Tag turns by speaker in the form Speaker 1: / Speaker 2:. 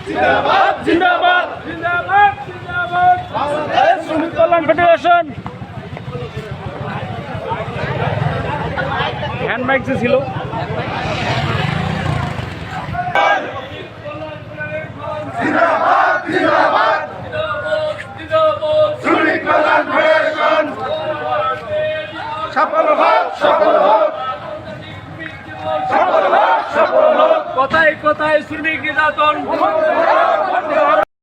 Speaker 1: জিন্দাবাদ জিন্দাবাদ জিন্দাবাদ বাংলাদেশ শ্রমিক কল্যাণ ফেডারেশন। হ্যান্ড মাইক যে ছিল
Speaker 2: জিন্দাবাদ জিন্দাবাদ শ্রমিক কল্যাণ ফেডারেশন সফল হোক সফল হোক সফল হোক সফল হোক।
Speaker 1: কোথায় কোথায় শ্রমিক নির্যাতন